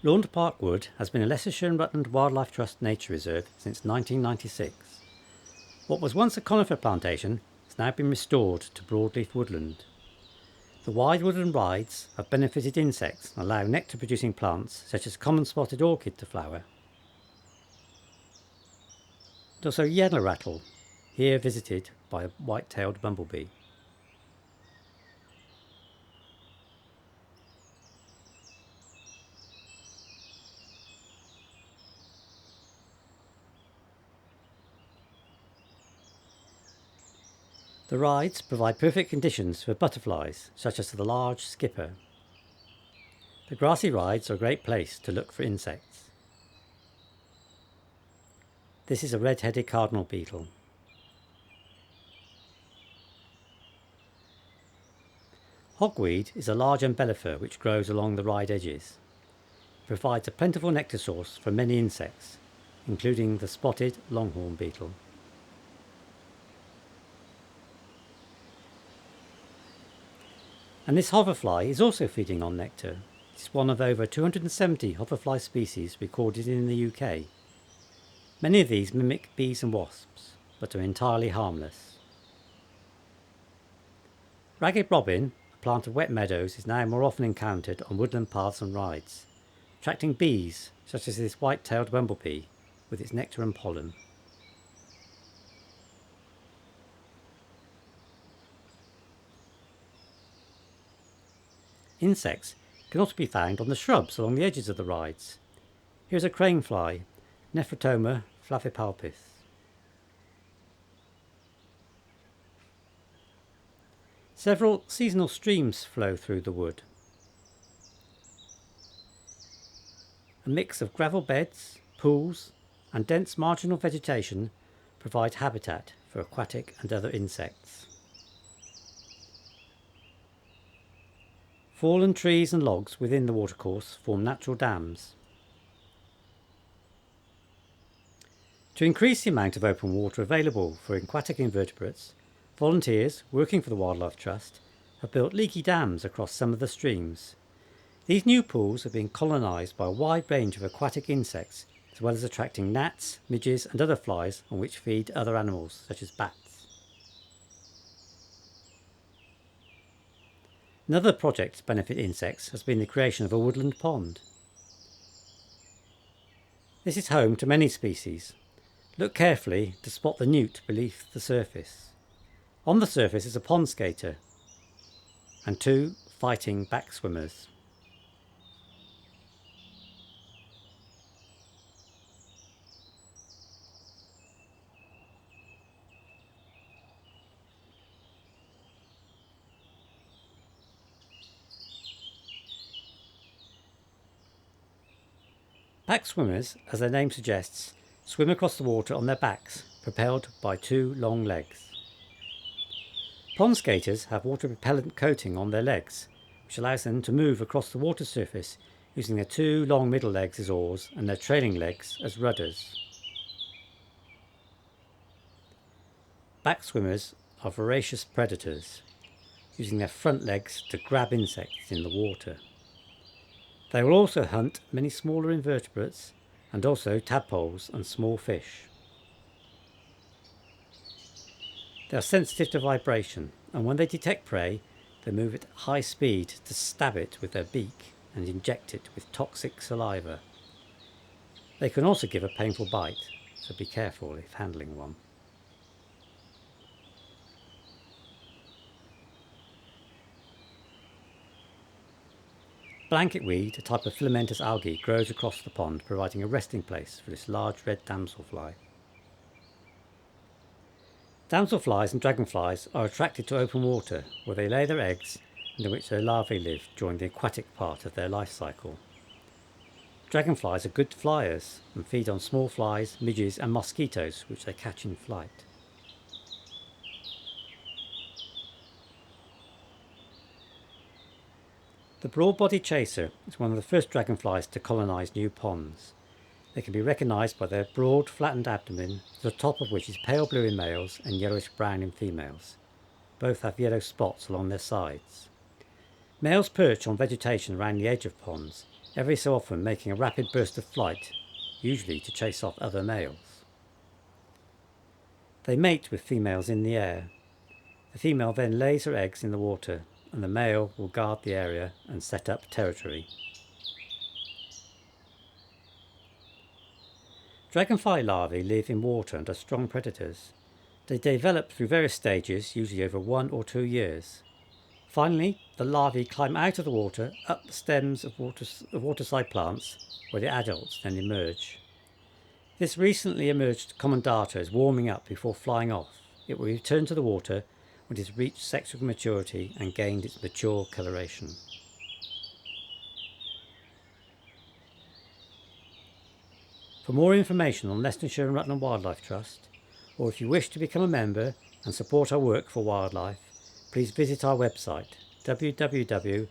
Launde Park Wood has been a Leicestershire and Rutland Wildlife Trust nature reserve since 1996. What was once a conifer plantation has now been restored to broadleaf woodland. The wide woodland rides have benefited insects and allow nectar-producing plants such as common spotted orchid to flower. And also yellow rattle, here visited by a white-tailed bumblebee. The rides provide perfect conditions for butterflies, such as the large skipper. The grassy rides are a great place to look for insects. This is a red-headed cardinal beetle. Hogweed is a large umbellifer which grows along the ride edges. It provides a plentiful nectar source for many insects, including the spotted longhorn beetle. And this hoverfly is also feeding on nectar. It's one of over 270 hoverfly species recorded in the UK. Many of these mimic bees and wasps, but are entirely harmless. Ragged robin, a plant of wet meadows, is now more often encountered on woodland paths and rides, attracting bees such as this white-tailed bumblebee with its nectar and pollen. Insects can also be found on the shrubs along the edges of the rides. Here's a cranefly, Nephrotoma flavipalpis. Several seasonal streams flow through the wood. A mix of gravel beds, pools and dense marginal vegetation provide habitat for aquatic and other insects. Fallen trees and logs within the watercourse form natural dams. To increase the amount of open water available for aquatic invertebrates, volunteers working for the Wildlife Trust have built leaky dams across some of the streams. These new pools are being colonised by a wide range of aquatic insects, as well as attracting gnats, midges and other flies on which feed other animals such as bats. Another project to benefit insects has been the creation of a woodland pond. This is home to many species. Look carefully to spot the newt beneath the surface. On the surface is a pond skater and two fighting back swimmers. Back swimmers, as their name suggests, swim across the water on their backs, propelled by two long legs. Pond skaters have water repellent coating on their legs, which allows them to move across the water surface using their two long middle legs as oars and their trailing legs as rudders. Back swimmers are voracious predators, using their front legs to grab insects in the water. They will also hunt many smaller invertebrates and also tadpoles and small fish. They are sensitive to vibration, and when they detect prey, they move at high speed to stab it with their beak and inject it with toxic saliva. They can also give a painful bite, so be careful if handling one. Blanketweed, a type of filamentous algae, grows across the pond, providing a resting place for this large red damselfly. Damselflies and dragonflies are attracted to open water, where they lay their eggs and in which their larvae live during the aquatic part of their life cycle. Dragonflies are good flyers and feed on small flies, midges and mosquitoes which they catch in flight. The broad-bodied chaser is one of the first dragonflies to colonise new ponds. They can be recognised by their broad, flattened abdomen, the top of which is pale blue in males and yellowish-brown in females. Both have yellow spots along their sides. Males perch on vegetation around the edge of ponds, every so often making a rapid burst of flight, usually to chase off other males. They mate with females in the air. The female then lays her eggs in the water, and the male will guard the area and set up territory. Dragonfly larvae live in water and are strong predators. They develop through various stages, usually over 1 or 2 years. Finally, the larvae climb out of the water, up the stems of waterside plants, where the adults then emerge. This recently emerged common darter is warming up before flying off. It will return to the water when it has reached sexual maturity and gained its mature coloration. For more information on Leicestershire and Rutland Wildlife Trust, or if you wish to become a member and support our work for wildlife, please visit our website www.lrwt.org.uk.